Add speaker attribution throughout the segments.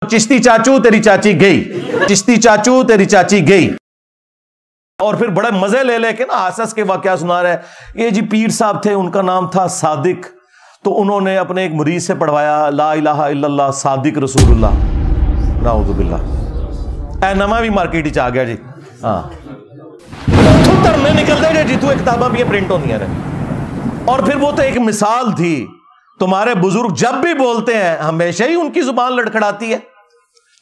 Speaker 1: چشتی چاچو تیری چاچی گئی، چشتی چاچو تیری چاچی گئی. اور پھر بڑے مزے لے لے کے نا ہنس کے واقعہ سنا رہے ہیں. یہ جی پیر صاحب تھے، ان کا نام تھا صادق، تو انہوں نے اپنے ایک مریض سے پڑھوایا لا الہ الا اللہ صادق رسول اللہ. نعوذ باللہ. اے نما بھی مارکیٹ آ گیا جی. ہاں ترنے نکل دے جی تو کتاباں بھی پرنٹ ہوتی ہیں. اور پھر وہ تو ایک مثال تھی. تمہارے بزرگ جب بھی بولتے ہیں ہمیشہ ہی ان کی زبان لڑکھڑاتی ہے.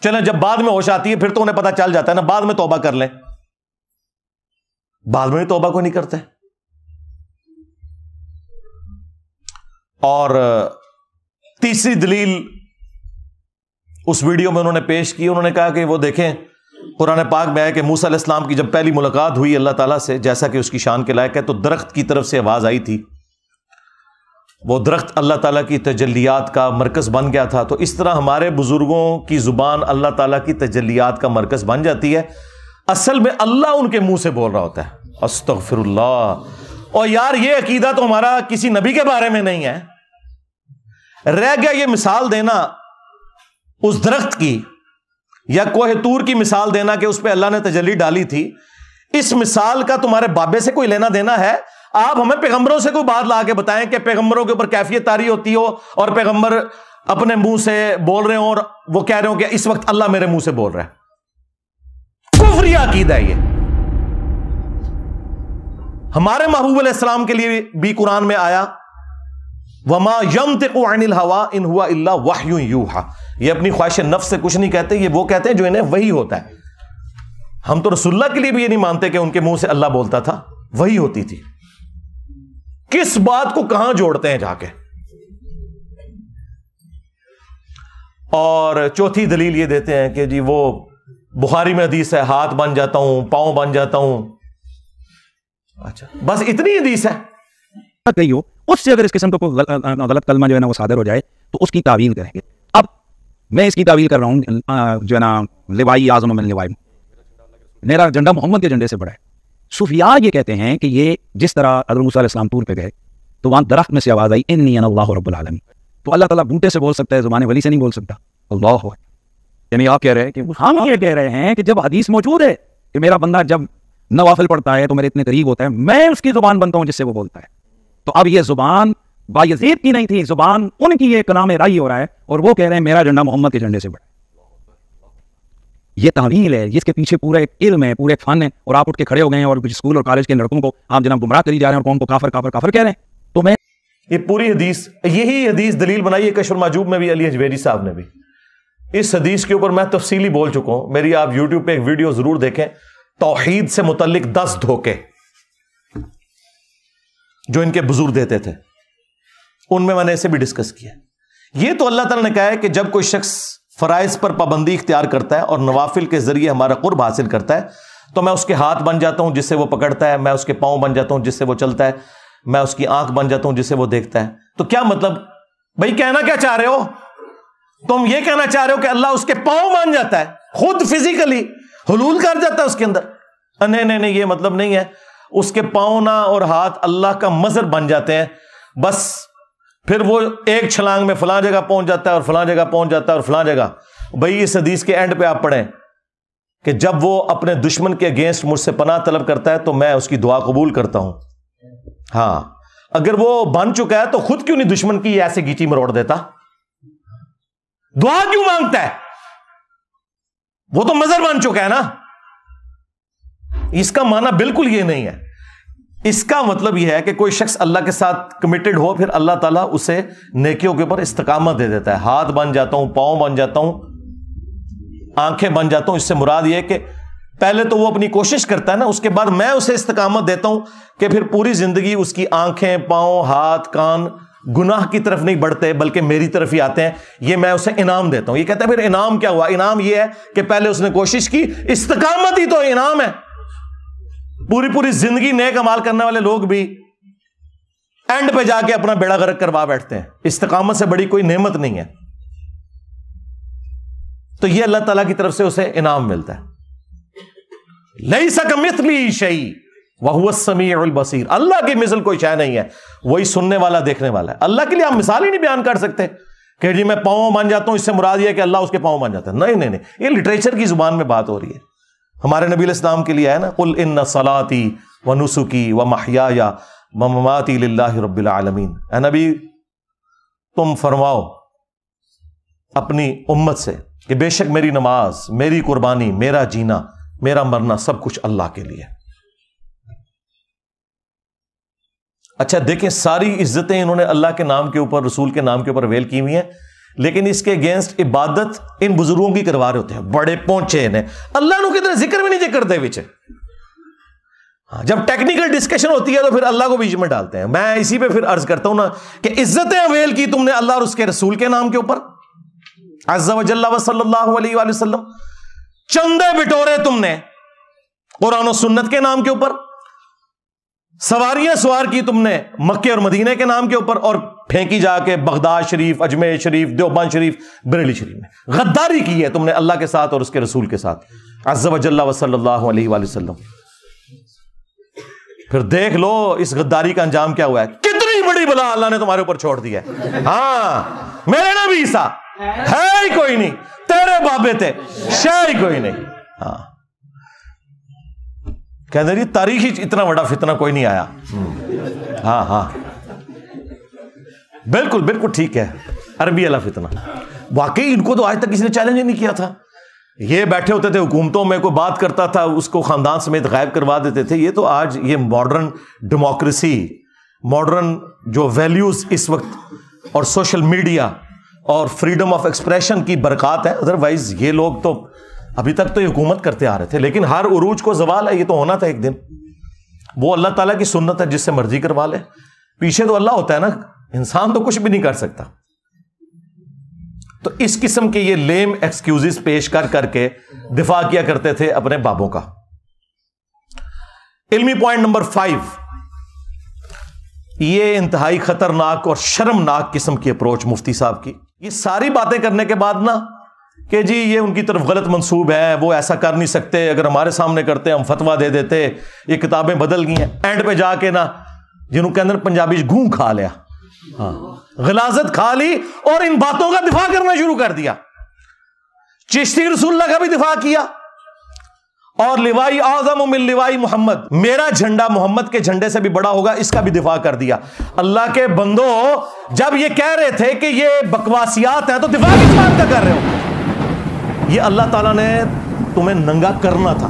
Speaker 1: چلیں جب بعد میں ہوش آتی ہے پھر تو انہیں پتہ چل جاتا ہے نا، بعد میں توبہ کر لیں. بعد میں توبہ کو نہیں کرتے. اور تیسری دلیل اس ویڈیو میں انہوں نے پیش کی. انہوں نے کہا کہ وہ دیکھیں قرآن پاک میں ہے کہ موسیٰ علیہ السلام کی جب پہلی ملاقات ہوئی اللہ تعالیٰ سے، جیسا کہ اس کی شان کے لائق ہے، تو درخت کی طرف سے آواز آئی تھی. وہ درخت اللہ تعالیٰ کی تجلیات کا مرکز بن گیا تھا. تو اس طرح ہمارے بزرگوں کی زبان اللہ تعالیٰ کی تجلیات کا مرکز بن جاتی ہے. اصل میں اللہ ان کے منہ سے بول رہا ہوتا ہے. استغفر اللہ. اور یار یہ عقیدہ تو ہمارا کسی نبی کے بارے میں نہیں ہے. رہ گیا یہ مثال دینا اس درخت کی یا کوہ طور کی مثال دینا کہ اس پہ اللہ نے تجلی ڈالی تھی. اس مثال کا تمہارے بابے سے کوئی لینا دینا ہے؟ آپ ہمیں پیغمبروں سے کوئی بات لا کے بتائیں کہ پیغمبروں کے اوپر کیفیت طاری ہوتی ہو اور پیغمبر اپنے منہ سے بول رہے ہوں اور وہ کہہ رہے ہوں کہ اس وقت اللہ میرے منہ سے بول رہا ہے. کفری عقیدہ ہے یہ. ہمارے محبوب علیہ السلام کے لیے بھی قرآن میں آیا وَمَا يَنطِقُ عَنِ الْهَوَىٰ إِنْ هُوَ إِلَّا وَحْيٌ يُوحَىٰ. یہ اپنی خواہش نفس سے کچھ نہیں کہتے، یہ وہ کہتے ہیں جو انہیں وحی ہوتا ہے. ہم تو رسول اللہ کے لیے بھی یہ نہیں مانتے کہ ان کے منہ سے اللہ بولتا تھا، وحی ہوتی تھی. کس بات کو کہاں جوڑتے ہیں جا کے. اور چوتھی دلیل یہ دیتے ہیں کہ جی وہ بخاری میں حدیث ہے ہاتھ بن جاتا ہوں، پاؤں بن جاتا ہوں. اچھا بس اتنی حدیث ہے.
Speaker 2: اس سے اگر اس قسم کا غلط کلمہ جو ہے نا وہ صادر ہو جائے تو اس کی تعویل کریں گے. اب میں اس کی تعویل کر رہا ہوں جو ہے نا لوائی اعظم من لوائی، میرا جھنڈا محمد کے جھنڈے سے بڑا ہے. صوفیاء یہ کہتے ہیں کہ یہ جس طرح حضرت موسیٰ علیہ السلام طور پہ گئے تو وہاں درخت میں سے آواز آئی انی انا اللہ رب العالمین. تو اللہ تعالیٰ بوٹے سے بول سکتا ہے، زبان ولی سے نہیں بول سکتا. اللہ یعنی آپ کہہ رہے ہیں کہ ہم یہ کہہ رہے ہیں کہ جب حدیث موجود ہے کہ میرا بندہ جب نوافل پڑھتا ہے تو میرے اتنے قریب ہوتا ہے، میں اس کی زبان بنتا ہوں جس سے وہ بولتا ہے. تو اب یہ زبان بایزید کی نہیں تھی، زبان ان کی ایک کلام رائی ہو رہا ہے اور وہ کہہ رہے ہیں میرا جھنڈا محمد کے جھنڈے سے بڑا ہے. یہ تعویل ہے جس کے پیچھے پورا ایک علم ہے، پورے ایک فن ہے. اور آپ اٹھ کے کھڑے ہو گئے ہیں اور اسکول اور کالج کے لڑکوں کو آپ جناب گمراہ کری جا رہے ہیں اور قوم کو کافر کافر کافر کہہ رہے ہیں. تو میں
Speaker 1: یہ پوری حدیث، یہی حدیث دلیل بنائی ہے کشف المحجوب میں بھی علی حجویری صاحب نے بھی. اس حدیث کے اوپر میں تفصیلی بول چکا ہوں. میری آپ یوٹیوب پہ ایک ویڈیو ضرور دیکھیں، توحید سے متعلق 10 دھوکے جو ان کے بزرگ دیتے تھے، ان میں نے اسے بھی ڈسکس کیا. یہ تو اللہ تعالیٰ نے کہا ہے کہ جب کوئی شخص فرائض پر پابندی اختیار کرتا ہے اور نوافل کے ذریعے ہمارا قرب حاصل کرتا ہے تو میں اس کے ہاتھ بن جاتا ہوں جس سے وہ پکڑتا ہے، میں اس کے پاؤں بن جاتا ہوں جس سے وہ چلتا ہے، میں اس کی آنکھ بن جاتا ہوں جس سے وہ دیکھتا ہے. تو کیا مطلب بھائی کہنا کیا چاہ رہے ہو؟ تم یہ کہنا چاہ رہے ہو کہ اللہ اس کے پاؤں بن جاتا ہے، خود فزیکلی حلول کر جاتا ہے اس کے اندر؟ نہیں، یہ مطلب نہیں ہے. اس کے پاؤں نہ اور ہاتھ اللہ کا مظہر بن جاتے ہیں. بس پھر وہ ایک چھلانگ میں فلاں جگہ پہنچ جاتا ہے اور فلاں جگہ پہنچ جاتا ہے اور فلاں جگہ. بھائی اس حدیث کے اینڈ پہ آپ پڑھیں کہ جب وہ اپنے دشمن کے اگینسٹ مجھ سے پناہ طلب کرتا ہے تو میں اس کی دعا قبول کرتا ہوں. ہاں اگر وہ بن چکا ہے تو خود کیوں نہیں دشمن کی ایسے گیچی مروڑ دیتا؟ دعا کیوں مانگتا ہے؟ وہ تو مظہر بن چکا ہے نا. اس کا معنی بالکل یہ نہیں ہے. اس کا مطلب یہ ہے کہ کوئی شخص اللہ کے ساتھ کمیٹڈ ہو، پھر اللہ تعالیٰ اسے نیکیوں کے اوپر استقامت دے دیتا ہے. ہاتھ بن جاتا ہوں، پاؤں بن جاتا ہوں، آنکھیں بن جاتا ہوں. اس سے مراد یہ ہے کہ پہلے تو وہ اپنی کوشش کرتا ہے نا، اس کے بعد میں اسے استقامت دیتا ہوں کہ پھر پوری زندگی اس کی آنکھیں، پاؤں، ہاتھ، کان گناہ کی طرف نہیں بڑھتے بلکہ میری طرف ہی آتے ہیں. یہ میں اسے انعام دیتا ہوں. یہ کہتا ہے پھر انعام کیا ہوا؟ انعام یہ ہے کہ پہلے اس نے کوشش کی، استقامت ہی تو انعام ہے. پوری زندگی نیک عمال کرنے والے لوگ بھی اینڈ پہ جا کے اپنا بیڑا غرق کروا بیٹھتے ہیں. استقامت سے بڑی کوئی نعمت نہیں ہے. تو یہ اللہ تعالیٰ کی طرف سے اسے انعام ملتا ہے. لیس کمثلہ شیء وہو السمیع البصیر. اللہ کی مثل کوئی شے نہیں ہے، وہی سننے والا دیکھنے والا ہے. اللہ کے لیے آپ مثال ہی نہیں بیان کر سکتے کہ جی میں پاؤں مان جاتا ہوں، اس سے مراد یہ ہے کہ اللہ اس کے پاؤں مان جاتا ہے. نہیں نہیں نہیں، یہ لٹریچر کی زبان میں بات ہو رہی ہے. ہمارے نبی علیہ السلام کے لیے ہے نا، قل ان صلاتی و نسکی و محیای و مماتی للہ رب العالمین. اے نبی تم فرماؤ اپنی امت سے کہ بے شک میری نماز، میری قربانی، میرا جینا، میرا مرنا سب کچھ اللہ کے لیے. اچھا دیکھیں، ساری عزتیں انہوں نے اللہ کے نام کے اوپر، رسول کے نام کے اوپر ویل کی ہوئی ہیں، لیکن اس کے اگینسٹ عبادت ان بزرگوں کی کروا رہے ہوتے ہیں. بڑے پہنچے نے اللہ نو کدھر ذکر بھی نہیں کرتے بچے. جب ٹیکنیکل ڈسکشن ہوتی ہے تو پھر اللہ کو بیچ میں ڈالتے ہیں. میں اسی پہ پھر عرض کرتا ہوں نا کہ عزتیں اویل کی تم نے اللہ اور اس کے رسول کے نام کے اوپر، عز و جل و صلی اللہ علیہ وآلہ وسلم. چندے بٹورے تم نے قرآن و سنت کے نام کے اوپر، سواریاں سوار کی تم نے مکے اور مدینے کے نام کے اوپر، اور پھینکی جا کے بغداد شریف، اجمیر شریف، دیوبند شریف، بریلی شریف میں. غداری کی ہے تم نے اللہ کے ساتھ اور اس کے رسول کے ساتھ، عز و جل و صلی اللہ علیہ وآلہ وسلم. پھر دیکھ لو اس غداری کا انجام کیا ہوا ہے. کتنی بڑی بلا اللہ نے تمہارے اوپر چھوڑ دی ہے. ہاں میرے نبی عیسیٰ ہے ہی کوئی نہیں، تیرے بابے تھے شے ہی کوئی نہیں. ہاں کہتے ہیں تاریخی اتنا بڑا فتنہ کوئی نہیں آیا. ہاں ہاں بالکل بالکل ٹھیک ہے، عربی والا فتنہ. واقعی ان کو تو آج تک کسی نے چیلنج نہیں کیا تھا. یہ بیٹھے ہوتے تھے حکومتوں میں، کوئی بات کرتا تھا اس کو خاندان سمیت غائب کروا دیتے تھے. یہ تو آج یہ ماڈرن ڈیموکریسی، ماڈرن جو ویلیوز اس وقت، اور سوشل میڈیا اور فریڈم آف ایکسپریشن کی برکات ہے. ادروائز یہ لوگ تو ابھی تک تو یہ حکومت کرتے آ رہے تھے، لیکن ہر عروج کو زوال ہے. یہ تو ہونا تھا ایک دن. وہ اللہ تعالیٰ کی سنت ہے، جس سے مرضی کروا لے. پیچھے تو اللہ ہوتا ہے نا، انسان تو کچھ بھی نہیں کر سکتا. تو اس قسم کے یہ لیم ایکسکیوزز پیش کر کر کے دفاع کیا کرتے تھے اپنے بابوں کا. علمی پوائنٹ نمبر 5، یہ انتہائی خطرناک اور شرمناک قسم کی اپروچ مفتی صاحب کی. یہ ساری باتیں کرنے کے بعد نا کہ جی یہ ان کی طرف غلط منسوب ہے، وہ ایسا کر نہیں سکتے، اگر ہمارے سامنے کرتے ہم فتویٰ دے دیتے، یہ کتابیں بدل گئی ہیں. اینڈ پہ جا کے نا جنہوں کے اندر پنجابی گھوں کھا لیا، ہاں غلاظت کھا لی، اور ان باتوں کا دفاع کرنا شروع کر دیا. چشتی رسول اللہ کا بھی دفاع کیا، اور لوائی اعظم من لوائی محمد، میرا جھنڈا محمد کے جھنڈے سے بھی بڑا ہوگا، اس کا بھی دفاع کر دیا. اللہ کے بندو، جب یہ کہہ رہے تھے کہ یہ بکواسیات ہیں تو دفاع کس بات کا کر رہے ہو؟ یہ اللہ تعالیٰ نے تمہیں ننگا کرنا تھا.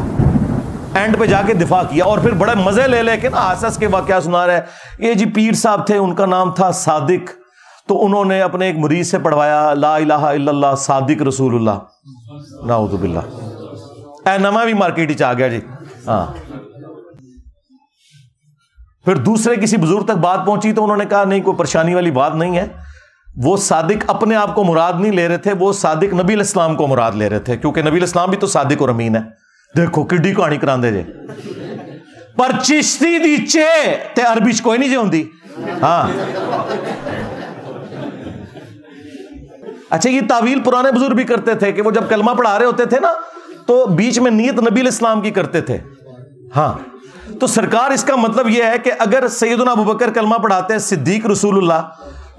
Speaker 1: اینڈ پہ جا کے دفاع کیا، اور پھر بڑے مزے لے لے کے نا آسس کے واقعہ سنا رہے. یہ جی پیر صاحب تھے، ان کا نام تھا صادق، تو انہوں نے اپنے ایک مرید سے پڑھوایا لا الہ الا اللہ صادق رسول اللہ. نعوذ باللہ. اے نما بھی مارکیٹ آ گیا جی. ہاں پھر دوسرے کسی بزرگ تک بات پہنچی تو انہوں نے کہا نہیں، کوئی پریشانی والی بات نہیں ہے. وہ صادق اپنے آپ کو مراد نہیں لے رہے تھے، وہ صادق نبی علیہ السلام کو مراد لے رہے تھے، کیونکہ نبی علیہ السلام بھی تو صادق اور امین ہے. دیکھو کڈی کہانی کراندے جے. پر چشتی دی چے تے عربی چ کوئی نہیں جے ہوندی. ہاں اچھا، یہ تعویل پرانے بزرگ بھی کرتے تھے کہ وہ جب کلمہ پڑھا رہے ہوتے تھے نا تو بیچ میں نیت نبی علیہ السلام کی کرتے تھے. ہاں تو سرکار اس کا مطلب یہ ہے کہ اگر سیدنا ابوبکر کلمہ پڑھاتے ہیں صدیق رسول اللہ،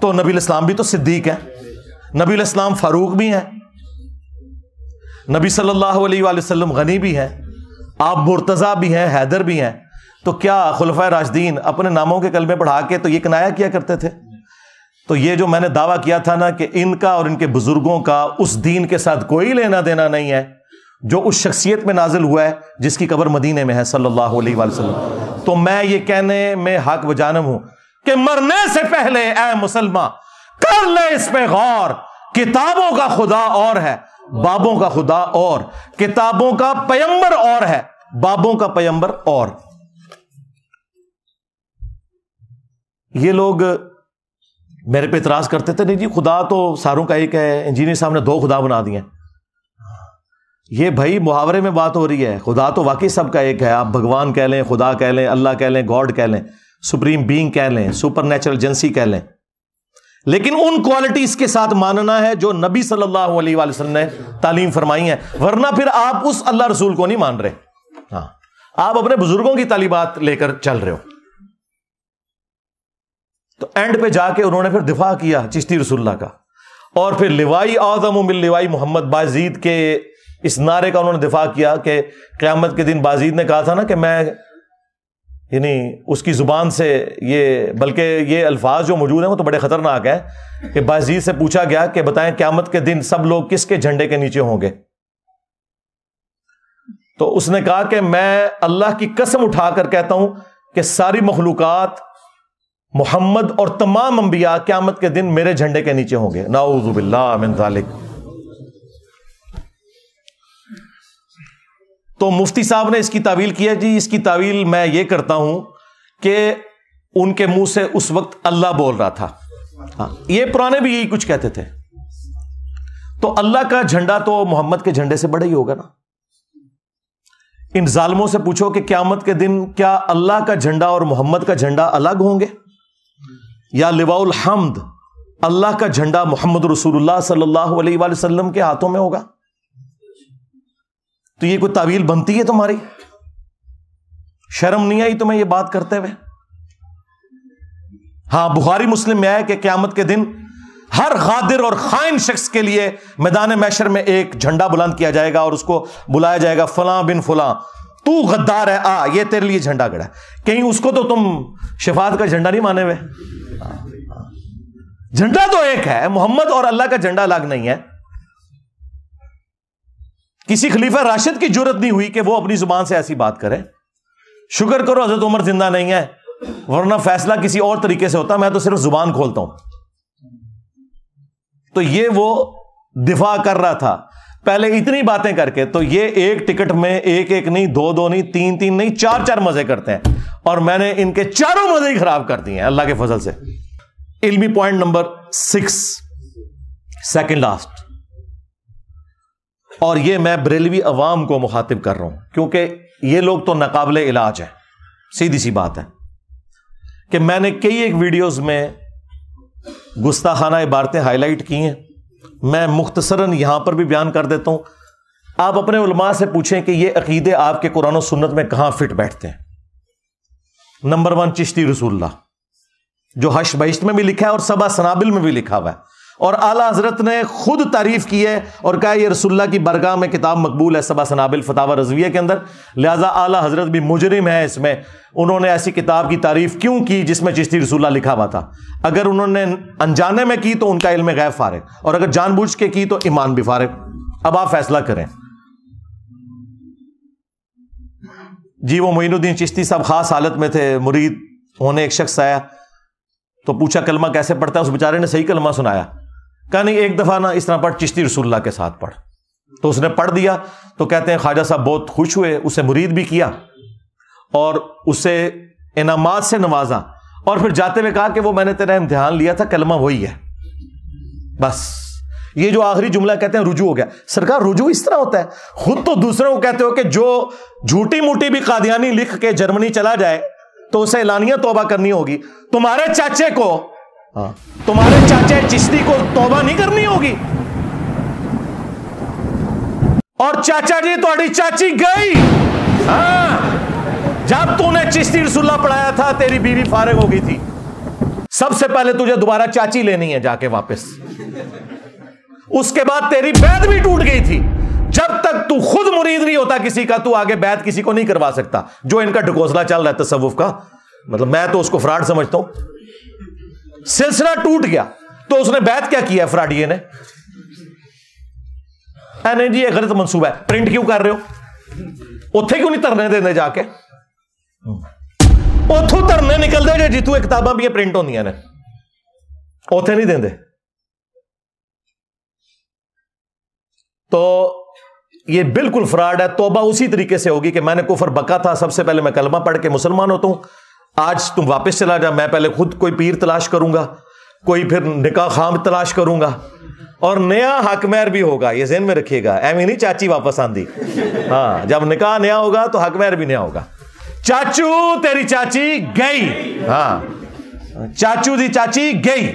Speaker 1: تو نبی علیہ السلام بھی تو صدیق ہیں، نبی علیہ السلام فاروق بھی ہیں، نبی صلی اللہ علیہ وآلہ وسلم غنی بھی ہیں، آپ مرتضیٰ بھی ہیں، حیدر بھی ہیں. تو کیا خلفائے راشدین اپنے ناموں کے کلمے پڑھا کے تو یہ کنایا کیا کرتے تھے؟ تو یہ جو میں نے دعویٰ کیا تھا نا کہ ان کا اور ان کے بزرگوں کا اس دین کے ساتھ کوئی لینا دینا نہیں ہے جو اس شخصیت میں نازل ہوا ہے جس کی قبر مدینے میں ہے صلی اللہ علیہ وآلہ وسلم. تو میں یہ کہنے میں حق بجانب ہوں کہ مرنے سے پہلے اے مسلمان کر لے اس پہ غور. کتابوں کا خدا اور ہے، بابوں کا خدا اور. کتابوں کا پیمبر اور ہے، بابوں کا پیمبر اور. یہ لوگ میرے پہ اعتراض کرتے تھے نہیں جی خدا تو ساروں کا ایک ہے، انجینئر صاحب نے 2 خدا بنا دیے. یہ بھائی محاورے میں بات ہو رہی ہے. خدا تو واقعی سب کا ایک ہے، آپ بھگوان کہہ لیں، خدا کہہ لیں، اللہ کہہ لیں، گاڈ کہہ لیں، سپریم بینگ کہہ لیں، سپر نیچرل ایجنسی کہہ لیں، لیکن ان کوالٹیز کے ساتھ ماننا ہے جو نبی صلی اللہ علیہ وآلہ وسلم نے تعلیم فرمائی ہیں. ورنہ پھر آپ اس اللہ رسول کو نہیں مان رہے. ہاں آپ اپنے بزرگوں کی تعلیمات لے کر چل رہے ہو. تو اینڈ پہ جا کے انہوں نے پھر دفاع کیا چشتی رسول اللہ کا، اور پھر لوائی اعظم من لوائی محمد، بازید کے اس نعرے کا انہوں نے دفاع کیا کہ قیامت کے دن بازید نے کہا تھا نا کہ میں، یعنی اس کی زبان سے یہ، بلکہ یہ الفاظ جو موجود ہیں وہ تو بڑے خطرناک ہیں کہ بازید سے پوچھا گیا کہ بتائیں قیامت کے دن سب لوگ کس کے جھنڈے کے نیچے ہوں گے؟ تو اس نے کہا کہ میں اللہ کی قسم اٹھا کر کہتا ہوں کہ ساری مخلوقات، محمد اور تمام انبیاء قیامت کے دن میرے جھنڈے کے نیچے ہوں گے۔ نعوذ باللہ من ذالک۔ تو مفتی صاحب نے اس کی تعویل کیا، جی اس کی تعویل میں یہ کرتا ہوں کہ ان کے منہ سے اس وقت اللہ بول رہا تھا، یہ پرانے بھی یہی کچھ کہتے تھے، تو اللہ کا جھنڈا تو محمد کے جھنڈے سے بڑا ہی ہوگا نا۔ ان ظالموں سے پوچھو کہ قیامت کے دن کیا اللہ کا جھنڈا اور محمد کا جھنڈا الگ ہوں گے، یا لواء الحمد اللہ کا جھنڈا محمد رسول اللہ صلی اللہ علیہ وآلہ وسلم کے ہاتھوں میں ہوگا؟ تو یہ کوئی تعویل بنتی ہے تمہاری؟ شرم نہیں آئی تمہیں یہ بات کرتے ہوئے؟ ہاں، بخاری مسلم میں ہے کہ قیامت کے دن ہر غادر اور خائن شخص کے لیے میدان محشر میں ایک جھنڈا بلند کیا جائے گا اور اس کو بلایا جائے گا، فلاں بن فلاں تو غدار ہے، آ یہ تیرے لیے جھنڈا گڑا ہے۔ کہیں اس کو تو تم شفاعت کا جھنڈا نہیں مانے ہوئے؟ جھنڈا تو ایک ہے، محمد اور اللہ کا جھنڈا الگ نہیں ہے۔ کسی خلیفہ راشد کی جرت نہیں ہوئی کہ وہ اپنی زبان سے ایسی بات کرے۔ شکر کرو حضرت عمر زندہ نہیں ہے، ورنہ فیصلہ کسی اور طریقے سے ہوتا، میں تو صرف زبان کھولتا ہوں۔ تو یہ وہ دفاع کر رہا تھا پہلے اتنی باتیں کر کے، تو یہ ایک ٹکٹ میں ایک ایک نہیں، دو دو نہیں، تین تین نہیں، چار چار مزے کرتے ہیں، اور میں نے ان کے چاروں مزے ہی خراب کر دیے ہیں اللہ کے فضل سے۔ علمی پوائنٹ نمبر 6، سیکنڈ لاسٹ، اور یہ میں بریلوی عوام کو مخاطب کر رہا ہوں کیونکہ یہ لوگ تو ناقابل علاج ہیں، سیدھی سی بات ہے کہ میں نے کئی ایک ویڈیوز میں گستاخانہ عبارتیں ہائی لائٹ کی ہیں، میں مختصراً یہاں پر بھی بیان کر دیتا ہوں۔ آپ اپنے علماء سے پوچھیں کہ یہ عقیدے آپ کے قرآن و سنت میں کہاں فٹ بیٹھتے ہیں۔ نمبر 1 چشتی رسول اللہ، جو حشر بہشت میں بھی لکھا ہے اور سبع سنابل میں بھی لکھا ہوا ہے، اور اعلیٰ حضرت نے خود تعریف کی ہے اور کہا یہ رسول اللہ کی برگاہ میں کتاب مقبول ہے، سبع سنابل فتاوی رضویہ کے اندر، لہذا اعلیٰ حضرت بھی مجرم ہے اس میں۔ انہوں نے ایسی کتاب کی تعریف کیوں کی جس میں چشتی رسول اللہ لکھا ہوا تھا؟ اگر انہوں نے انجانے میں کی تو ان کا علم غیب فارغ، اور اگر جان بوجھ کے کی تو ایمان بھی فارغ۔ اب آپ فیصلہ کریں۔ جی وہ معین الدین چشتی صاحب خاص حالت میں تھے، مرید ہونے ایک شخص آیا تو پوچھا کلمہ کیسے پڑھتا ہے؟ اس بیچارے نے صحیح کلمہ سنایا، کہا نہیں ایک دفعہ نا اس طرح پڑھ، چشتی رسول اللہ کے ساتھ پڑھ۔ تو اس نے پڑھ دیا، تو کہتے ہیں خواجہ صاحب بہت خوش ہوئے، اسے مرید بھی کیا اور اسے انعامات سے نوازا، اور پھر جاتے ہوئے کہا کہ وہ میں نے تیرا امتحان لیا تھا، کلمہ وہی ہے بس۔ یہ جو آخری جملہ کہتے ہیں رجوع ہو گیا، سرکار رجوع اس طرح ہوتا ہے؟ خود تو دوسروں کو کہتے ہو کہ جو جھوٹی موٹی بھی قادیانی لکھ کے جرمنی چلا جائے تو اسے اعلانیہ توبہ کرنی ہوگی، تمہارے چاچے کو، تمہارے چاچے چشتی کو توبہ نہیں کرنی ہوگی؟ اور چاچا جی تھوڑی چاچی گئی، ہاں جب تو نے چشتی رسول اللہ پڑھایا تھا تیری بیوی فارغ ہو گئی تھی، سب سے پہلے تجھے دوبارہ چاچی لینی ہے جا کے واپس، اس کے بعد تیری بیعت بھی ٹوٹ گئی تھی۔ جب تک تو خود مرید نہیں ہوتا کسی کا تو آگے بیعت کسی کو نہیں کروا سکتا۔ جو ان کا ڈھکوسلا چل رہا ہے تصوف کا، مطلب میں تو اس کو فراڈ سمجھتا ہوں، سلسلہ ٹوٹ گیا تو اس نے بیعت کیا کیا ہے فراڈیے نے؟ نہیں جی یہ غلط منصوبہ ہے، پرنٹ کیوں کر رہے ہو؟ اتھے کیوں نہیں ترنے دینے جا کے؟ اتھوں ترنے نکل دے جی تو کتاباں بھی پرنٹ ہوندیاں نے، اتھے نہیں دیں دے۔ تو یہ بالکل فراڈ ہے۔ توبہ اسی طریقے سے ہوگی کہ میں نے کفر بکا تھا، سب سے پہلے میں کلمہ پڑھ کے مسلمان ہوتا ہوں، آج تم واپس چلا جا، میں پہلے خود کوئی پیر تلاش کروں گا، کوئی پھر نکاح خام تلاش کروں گا، اور نیا حق مہر بھی ہوگا، یہ ذہن میں رکھیے گا، ایویں نہیں چاچی واپس آندی، ہاں جب نکاح نیا ہوگا تو حق مہر بھی نیا ہوگا۔ چاچو تیری چاچی گئی، ہاں چاچو دی چاچی گئی،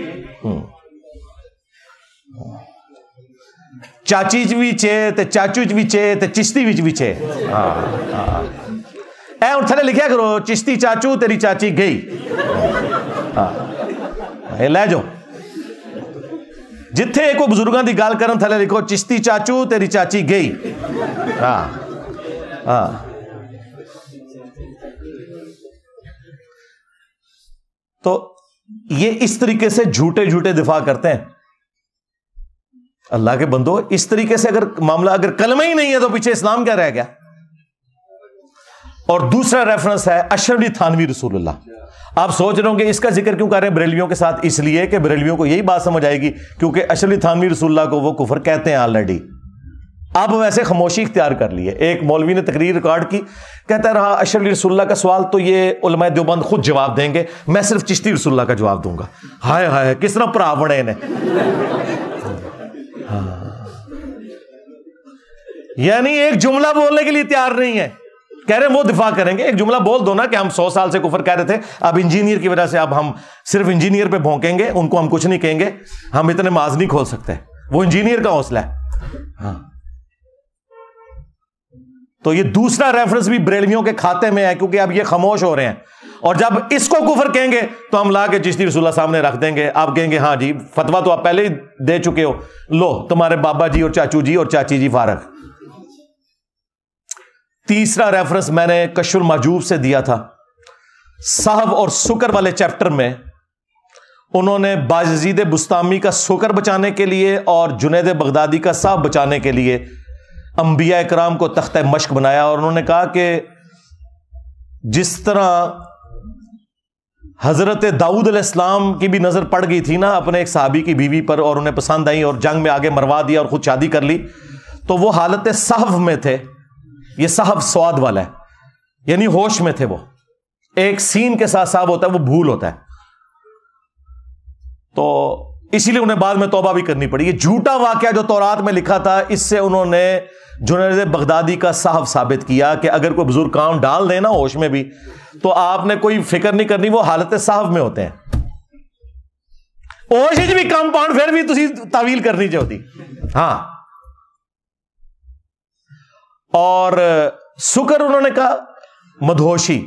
Speaker 1: چاچی چ بھی چھے تے چاچو چ بھی چھے تے چشتی بھی چھے، اے ہن تھلے لکھیا کرو چشتی چاچو تیری چاچی گئی، لے جاؤ۔ جتھے کوئی بزرگاں دی گال کرن تھلے لکھو چشتی چاچو تیری چاچی گئی. ہاں ہاں تو یہ اس طریقے سے جھوٹے جھوٹے دفاع کرتے ہیں. اللہ کے بندو, اس طریقے سے اگر معاملہ, اگر کلمہ ہی نہیں ہے تو پیچھے اسلام کیا رہ گیا؟ اور دوسرا ریفرنس ہے اشرف علی تھانوی رسول اللہ. آپ سوچ رہے ہوں کہ اس کا ذکر کیوں کر رہے ہیں بریلویوں کے ساتھ؟ اس لیے کہ بریلویوں کو یہی بات سمجھ آئے گی کیونکہ اشرف علی تھانوی رسول اللہ کو وہ کفر کہتے ہیں آلریڈی. اب ویسے خاموشی اختیار کر لی ہے. ایک مولوی نے تقریر ریکارڈ کی, کہتا رہا اشرف علی رسول اللہ کا سوال تو یہ علماء دیوبند خود جواب دیں گے, میں صرف چشتی رسول اللہ کا جواب دوں گا. ہائے ہائے کس طرح پرا بنے انہیں. یعنی ایک جملہ بولنے کے لیے تیار نہیں ہے, کہہ رہے ہیں وہ دفاع کریں گے. ایک جملہ بول دو نا کہ ہم 100 سال سے کفر کہہ رہے تھے, اب انجینئر کی وجہ سے اب ہم صرف انجینئر پہ بھونکیں گے, ان کو ہم کچھ نہیں کہیں گے, ہم اتنے معاذ نہیں کھول سکتے. وہ انجینئر کا حوصلہ ہے. ہاں تو یہ دوسرا ریفرنس بھی بریلویوں کے کھاتے میں ہے کیونکہ اب یہ خاموش ہو رہے ہیں, اور جب اس کو کفر کہیں گے تو ہم لا کے چشتی رسول اللہ سامنے رکھ دیں گے. آپ کہیں گے ہاں جی فتویٰ تو آپ پہلے ہی دے چکے ہو, لو تمہارے بابا جی اور چاچو جی اور چاچی جی فارغ. تیسرا ریفرنس میں نے کشف المحجوب سے دیا تھا. صحو اور سکر والے چیپٹر میں انہوں نے بایزید بستامی کا سکر بچانے کے لیے اور جنید بغدادی کا صحو بچانے کے لیے انبیاء اکرام کو تختہ مشق بنایا, اور انہوں نے کہا کہ جس طرح حضرت داؤد علیہ السلام کی بھی نظر پڑ گئی تھی نا اپنے ایک صحابی کی بیوی پر, اور انہیں پسند آئی اور جنگ میں آگے مروا دیا اور خود شادی کر لی, تو وہ حالت صحو میں تھے. یہ صحو سواد والا ہے, یعنی ہوش میں تھے. وہ ایک سین کے ساتھ صاحب ہوتا ہے, وہ بھول ہوتا ہے, تو اسی لیے انہیں بعد میں توبہ بھی کرنی پڑی. یہ جھوٹا واقعہ جو تورات میں لکھا تھا, اس سے انہوں نے جنید بغدادی کا صحو ثابت کیا کہ اگر کوئی بزرگ کام ڈال دے نا ہوش میں بھی, تو آپ نے کوئی فکر نہیں کرنی, وہ حالت صحو میں ہوتے ہیں. ہوش بھی کمپاؤنڈ پھر بھی تسی تعویل کرنی چاہتی. ہاں اور سکر انہوں نے کہا مدہوشی,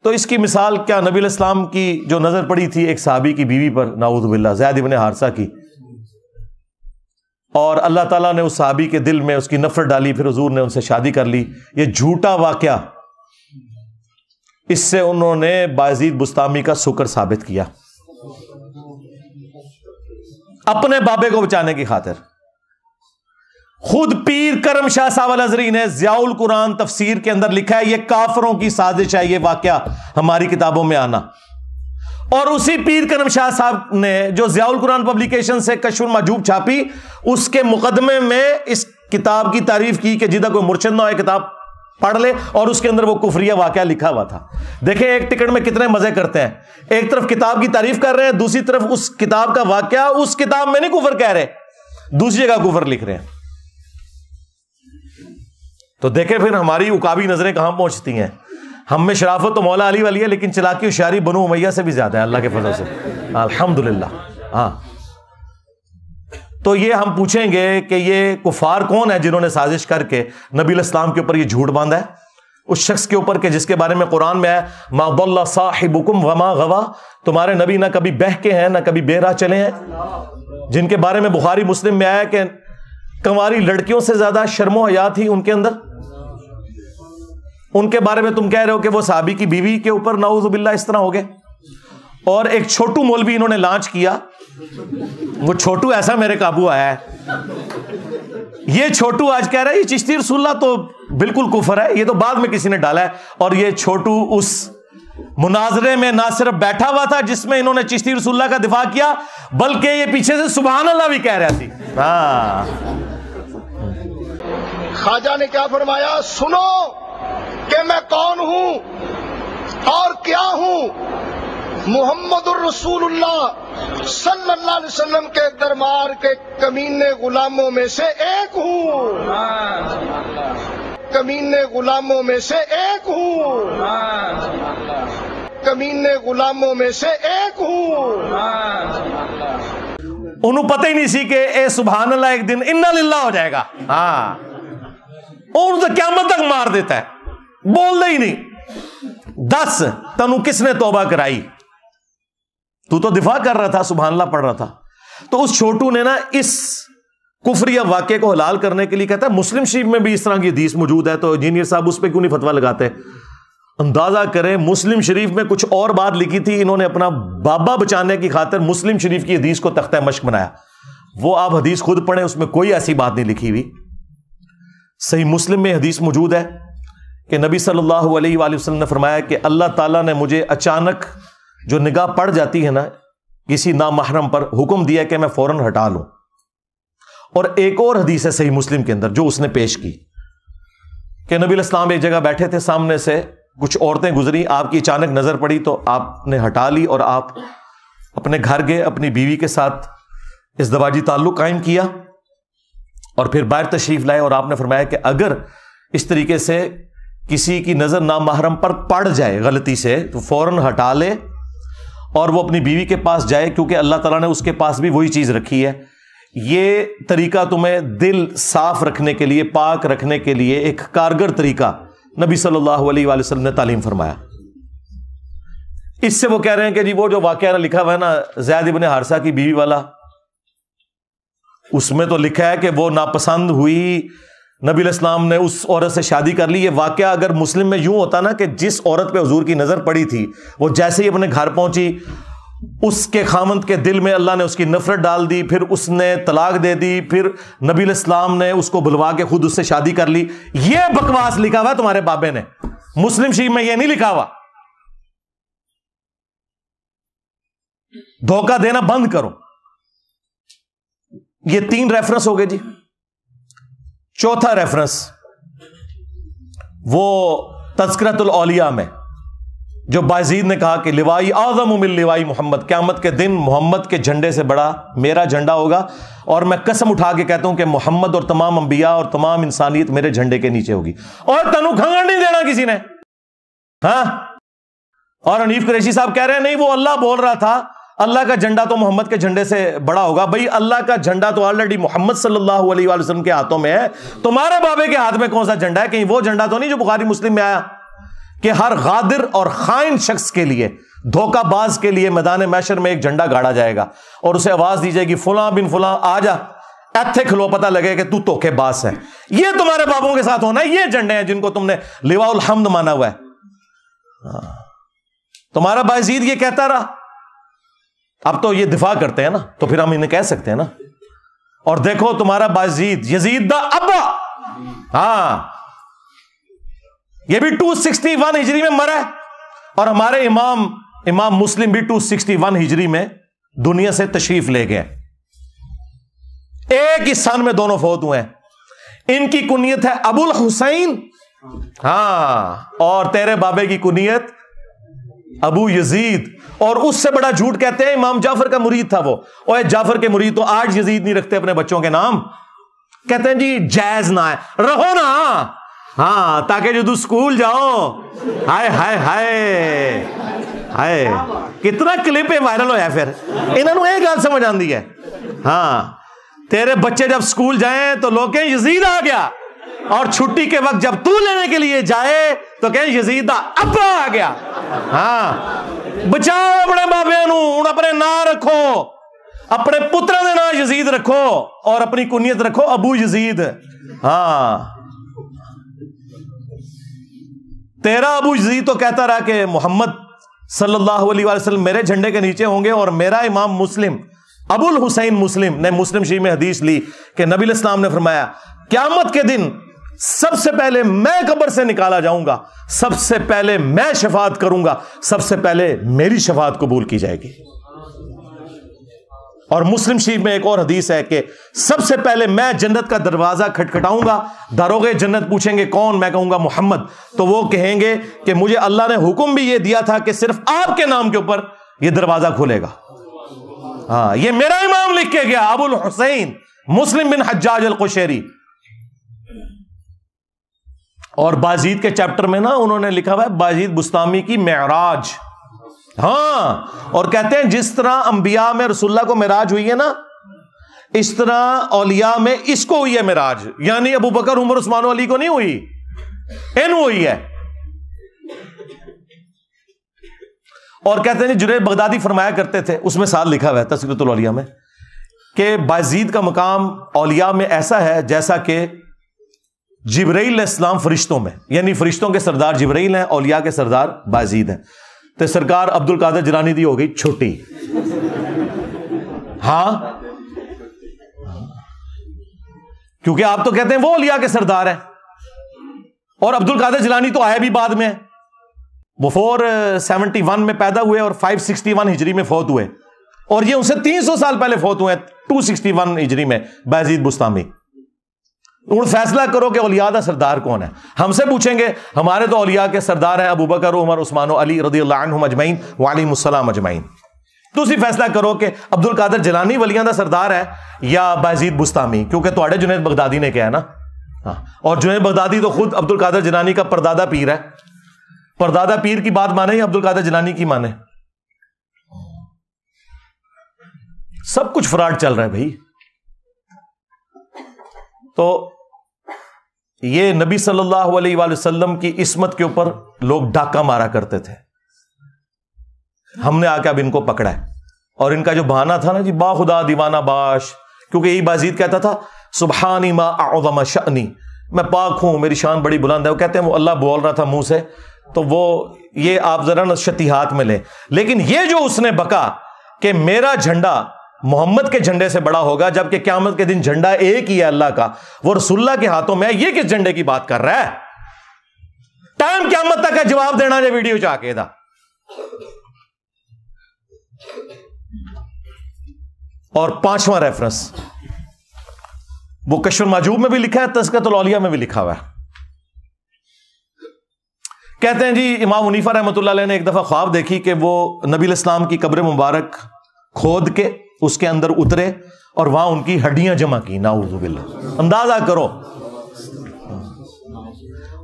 Speaker 1: تو اس کی مثال کیا نبی علیہ السلام کی جو نظر پڑی تھی ایک صحابی کی بیوی پر, نعوذ باللہ, زید ابن حارثہ کی, اور اللہ تعالیٰ نے اس صحابی کے دل میں اس کی نفرت ڈالی, پھر حضور نے ان سے شادی کر لی. یہ جھوٹا واقعہ, اس سے انہوں نے بایزید بستامی کا سکر ثابت کیا اپنے بابے کو بچانے کی خاطر. خود پیر کرم شاہ صاحب الازہری نے ضیاء القرآن تفسیر کے اندر لکھا ہے یہ کافروں کی سازش ہے یہ واقعہ ہماری کتابوں میں آنا. اور اسی پیر کرم شاہ صاحب نے جو ضیاء القرآن پبلیکیشن سے کشف المحجوب چھاپی, اس کے مقدمے میں اس کتاب کی تعریف کی کہ جدہ کوئی مرشد نہ ہو کتاب پڑھ لے, اور اس کے اندر وہ کفریہ واقعہ لکھا ہوا تھا. دیکھیں ایک ٹکٹ میں کتنے مزے کرتے ہیں, ایک طرف کتاب کی تعریف کر رہے ہیں, دوسری طرف اس کتاب کا واقعہ اس کتاب میں نہیں کفر کہہ رہے, دوسری جگہ کفر لکھ رہے ہیں. تو دیکھیں پھر ہماری عقابی نظریں کہاں پہنچتی ہیں. ہم میں شرافت تو مولا علی والی ہے, لیکن چلاکی ہوشیاری بنو امیہ سے بھی زیادہ ہے اللہ کے فضل سے, الحمدللہ. ہاں تو یہ ہم پوچھیں گے کہ یہ کفار کون ہے جنہوں نے سازش کر کے نبی علیہ السلام کے اوپر یہ جھوٹ باندھا ہے, اس شخص کے اوپر کہ جس کے بارے میں قرآن میں ہے ما ضل صاحبکم وما غوا, تمہارے نبی نہ کبھی بہہ کے ہیں نہ کبھی بے راہ چلے ہیں, جن کے بارے میں بخاری مسلم میں آیا کہ کنواری لڑکیوں سے زیادہ شرم و حیا تھی ان کے اندر. ان کے بارے میں تم کہہ رہے ہو کہ وہ صحابی کی بیوی کے اوپر نعوذ باللہ اس طرح ہو گئے. اور ایک چھوٹو مولوی انہوں نے لانچ کیا, وہ چھوٹو ایسا میرے قابو آیا ہے, یہ چھوٹو آج کہہ رہا ہے یہ چشتی رسول اللہ تو بالکل کفر ہے, یہ تو بعد میں کسی نے ڈالا ہے. اور یہ چھوٹو اس مناظرے میں نہ صرف بیٹھا ہوا تھا جس میں انہوں نے چشتی رسول اللہ کا دفاع کیا, بلکہ یہ پیچھے سے سبحان اللہ بھی کہہ رہا تھی. ہاں
Speaker 3: خواجہ نے کیا فرمایا, سنو کہ میں کون ہوں اور کیا ہوں, محمد الرسول اللہ صلی اللہ علیہ وسلم کے دربار کے کمینے غلاموں میں سے ایک ہوں, کمینے غلاموں میں سے ایک ہوں, کمینے غلاموں میں سے ایک ہوں.
Speaker 1: انہوں پتہ ہی نہیں سی کہ اے سبحان اللہ ایک دن انا للہ ہو جائے گا. ہاں اور تو قیامت تک مار دیتا ہے, بول دے ہی نہیں. 10 تنو کس نے توبہ کرائی, تو دفاع کر رہا تھا, سبحان اللہ پڑھ رہا تھا. تو اس چھوٹو نے نا اس کفری واقعے کو حلال کرنے کے لیے کہتا ہے مسلم شریف میں بھی اس طرح کی حدیث موجود ہے، تو انجینئر صاحب اس پہ کیوں نہیں فتویٰ لگاتے؟ اندازہ کریں مسلم شریف میں کچھ اور بات لکھی تھی، انہوں نے اپنا بابا بچانے کی خاطر مسلم شریف کی حدیث کو تختہ مشق بنایا. وہ آپ حدیث خود پڑھیں، اس میں کوئی ایسی بات نہیں لکھی ہوئی. صحیح مسلم میں حدیث موجود ہے کہ نبی صلی اللہ علیہ وآلہ وسلم نے فرمایا کہ اللہ تعالیٰ نے مجھے اچانک جو نگاہ پڑ جاتی ہے نا کسی نامحرم پر، حکم دیا کہ میں فوراً ہٹا لوں. اور ایک اور حدیث ہے صحیح مسلم کے اندر جو اس نے پیش کی کہ نبی علیہ السلام ایک جگہ بیٹھے تھے، سامنے سے کچھ عورتیں گزری، آپ کی اچانک نظر پڑی تو آپ نے ہٹا لی اور آپ اپنے گھر گئے، اپنی بیوی کے ساتھ ازدواجی تعلق قائم کیا اور پھر باہر تشریف لائے. اور آپ نے فرمایا کہ اگر اس طریقے سے کسی کی نظر نامحرم پر پڑ جائے غلطی سے تو فوراً ہٹا لے اور وہ اپنی بیوی کے پاس جائے، کیونکہ اللہ تعالیٰ نے اس کے پاس بھی وہی چیز رکھی ہے. یہ طریقہ تمہیں دل صاف رکھنے کے لیے، پاک رکھنے کے لیے ایک کارگر طریقہ نبی صلی اللہ علیہ وآلہ وسلم نے تعلیم فرمایا. اس سے وہ کہہ رہے ہیں کہ جی وہ جو واقعہ لکھا ہوا ہے نا زید ابن حارثہ کی بیوی والا، اس میں تو لکھا ہے کہ وہ ناپسند ہوئی، نبی علیہ السلام نے اس عورت سے شادی کر لی. یہ واقعہ اگر مسلم میں یوں ہوتا نا کہ جس عورت پہ حضور کی نظر پڑی تھی وہ جیسے ہی اپنے گھر پہنچی، اس کے خامند کے دل میں اللہ نے اس کی نفرت ڈال دی، پھر اس نے طلاق دے دی، پھر نبی علیہ السلام نے اس کو بلوا کے خود اس سے شادی کر لی. یہ بکواس لکھا ہوا تمہارے بابے نے، مسلم شریف میں یہ نہیں لکھا ہوا. دھوکہ دینا بند کرو. یہ 3 ریفرنس ہو گئے جی. چوتھا ریفرنس وہ تذکرۃ الاولیاء میں جو بایزید نے کہا کہ لوائی اعظم من لوائی محمد، قیامت کے دن محمد کے جھنڈے سے بڑا میرا جھنڈا ہوگا، اور میں قسم اٹھا کے کہتا ہوں کہ محمد اور تمام انبیاء اور تمام انسانیت میرے جھنڈے کے نیچے ہوگی. اور تنو کھنگڑ نہیں دینا کسی نے. ہاں، اور حنیف قریشی صاحب کہہ رہے ہیں نہیں وہ اللہ بول رہا تھا، اللہ کا جھنڈا تو محمد کے جھنڈے سے بڑا ہوگا. بھائی اللہ کا جھنڈا تو آلریڈی محمد صلی اللہ علیہ وآلہ وسلم کے ہاتھوں میں ہے، تمہارے بابے کے ہاتھ میں کون سا جھنڈا ہے؟ کہیں وہ جھنڈا تو نہیں جو بخاری مسلم میں آیا کہ ہر غادر اور خائن شخص کے لیے، دھوکہ باز کے لیے میدان محشر میں ایک جھنڈا گاڑا جائے گا اور اسے آواز دی جائے گی فلاں بن فلاں آ جا، ایتھے کھلو، پتہ لگے کہ تو دھوکے باز ہے. یہ تمہارے بابوں کے ساتھ ہونا ہے. یہ جھنڈے ہیں جن کو تم نے لواء الحمد مانا ہوا ہے. تمہارا بایزید یہ کہتا رہا. اب تو یہ دفاع کرتے ہیں نا تو پھر ہم انہیں کہہ سکتے ہیں نا. اور دیکھو تمہارا بایزید یزید دا ابا، ہاں یہ بھی 261 ہجری میں مرا ہے، اور ہمارے امام مسلم بھی 261 ہجری میں دنیا سے تشریف لے گئے. ایک ہی سن میں دونوں فوت ہوئے ہیں. ان کی کنیت ہے ابو الحسین، ہاں، اور تیرے بابے کی کنیت ابو یزید. اور اس سے بڑا جھوٹ کہتے ہیں امام جعفر کا مرید تھا وہ. اور جعفر کے مرید تو آج یزید نہیں رکھتے اپنے بچوں کے نام، کہتے ہیں جی جائز نہ ہے، رہو نا، ہاں، تاکہ جو تو سکول جاؤ. ہائے ہائے ہائے ہائے، کتنا کلپ وائرل ہوا ہے. پھر انہوں نے ایک گل سمجھ آندی ہے، ہاں تیرے بچے جب سکول جائیں تو لوگ کہیں یزید آ گیا، اور چھٹی کے وقت جب تو لینے کے لیے جائے تو کہیں یزید دا ابا آ گیا. ہاں، بچاؤ اپنے بابے نو، ہن اپنے نا رکھو، اپنے پترا دے نا یزید رکھو اور اپنی کنیت رکھو ابو یزید. ہاں، تیرا ابو یزید تو کہتا رہا کہ محمد صلی اللہ علیہ وآلہ وسلم میرے جھنڈے کے نیچے ہوں گے، اور میرا امام مسلم ابو الحسین مسلم نے مسلم شریف میں حدیث لی کہ نبی علیہ السلام نے فرمایا قیامت کے دن سب سے پہلے میں قبر سے نکالا جاؤں گا، سب سے پہلے میں شفاعت کروں گا، سب سے پہلے میری شفاعت قبول کی جائے گی. اور مسلم شریف میں ایک اور حدیث ہے کہ سب سے پہلے میں جنت کا دروازہ کھٹکھٹاؤں گا، داروغے جنت پوچھیں گے کون؟ میں کہوں گا محمد. تو وہ کہیں گے کہ مجھے اللہ نے حکم بھی یہ دیا تھا کہ صرف آپ کے نام کے اوپر یہ دروازہ کھلے گا. ہاں، یہ میرا امام لکھ کے گیا ابو الحسین مسلم بن حجاج القشیری. اور بایزید کے چیپٹر میں نا انہوں نے لکھا ہوا ہے بایزید بستامی کی معراج. ہاں، اور کہتے ہیں جس طرح انبیاء میں رسول اللہ کو معراج ہوئی ہے نا، اس طرح اولیاء میں اس کو ہوئی ہے معراج. یعنی ابو بکر عمر عثمان و علی کو نہیں ہوئی، ان ہوئی ہے. اور کہتے ہیں جنید بغدادی فرمایا کرتے تھے، اس میں ساتھ لکھا ہوا ہے تذکرۃ الاولیاء میں، کہ بایزید کا مقام اولیاء میں ایسا ہے جیسا کہ جبرائیل علیہ السلام فرشتوں میں، یعنی فرشتوں کے سردار جبرائیل ہیں، اولیاء کے سردار بایزید ہیں. تو سرکار عبد القادر جیلانی دی ہو گئی چھوٹی. ہاں، کیونکہ آپ تو کہتے ہیں وہ اولیاء کے سردار ہیں، اور عبد القادر جیلانی تو آیا بھی بعد میں. وہ 471 میں پیدا ہوئے اور 561 ہجری میں فوت ہوئے، اور یہ ان سے 300 سال پہلے فوت ہوئے 261 ہجری میں بایزید بستامی. ان فیصلہ کرو کہ اولیاء دا سردار کون ہے. ہم سے پوچھیں گے ہمارے تو اولیاء کے سردار ہیں ابو بکر، عمر، عثمان و علی رضی اللہ عنہم اجمعین وعلیہم السلام اجمعین. تو اسی فیصلہ کرو کہ عبد القادر جیلانی ولیاں دا سردار ہے یا بایزید بستامی، کیونکہ تواڈے جنید بغدادی نے کہا ہے نا. ہاں، اور جنید بغدادی تو خود عبد القادر جیلانی کا پردادا پیر ہے. پردادا پیر کی بات مانے یا عبد القادر جیلانی کی مانے؟ سب کچھ فراڈ چل رہا ہے بھائی. تو یہ نبی صلی اللہ علیہ وآلہ وسلم کی عصمت کے اوپر لوگ ڈاکہ مارا کرتے تھے. ہم نے آ کے اب ان کو پکڑا ہے. اور ان کا جو بہانہ تھا نا جی، با خدا دیوانہ باش، کیونکہ یہی بایزید کہتا تھا سبحانی ما اعظم شأنی، میں پاک ہوں، میری شان بڑی بلند ہے. وہ کہتے ہیں وہ اللہ بول رہا تھا منہ سے، تو وہ یہ آپ ذرا شتیہات میں لیں. لیکن یہ جو اس نے بکا کہ میرا جھنڈا محمد کے جھنڈے سے بڑا ہوگا، جبکہ قیامت کے دن جھنڈا ایک ہی ہے اللہ کا، وہ رسول اللہ کے ہاتھوں میں ہے، یہ کس جھنڈے کی بات کر رہا ہے؟ ٹائم قیامت تک ہے جواب دینا جو ویڈیو چاہ کے دا. اور 5واں ریفرنس وہ کشف المحجوب میں بھی لکھا ہے، تذکرۃ الاولیاء میں بھی لکھا ہوا ہے. کہتے ہیں جی امام حنیفہ رحمۃ اللہ علیہ نے ایک دفعہ خواب دیکھی کہ وہ نبی علیہ السلام کی قبر مبارک کھود کے اس کے اندر اترے اور وہاں ان کی ہڈیاں جمع کی. نعوذ باللہ، اندازہ کرو.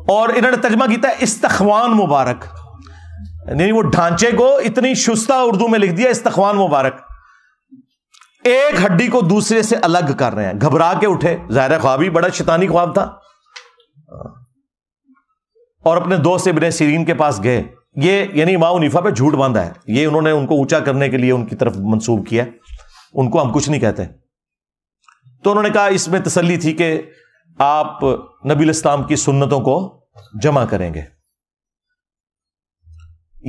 Speaker 1: اور انہوں نے ترجمہ کیتا ہے استخوان مبارک، یعنی وہ ڈھانچے کو اتنی شستہ اردو میں لکھ دیا استخوان مبارک. ایک ہڈی کو دوسرے سے الگ کر رہے ہیں. گھبرا کے اٹھے، ظاہر خواب ہی بڑا شیطانی خواب تھا، اور اپنے دوست ابن سیرین کے پاس گئے. یہ یعنی امام حنیفہ پہ جھوٹ باندھا ہے، یہ انہوں نے ان کو اونچا کرنے کے لیے ان کی طرف منسوب کیا. ان کو ہم کچھ نہیں کہتے. تو انہوں نے کہا اس میں تسلی تھی کہ آپ نبی علیہ السلام کی سنتوں کو جمع کریں گے.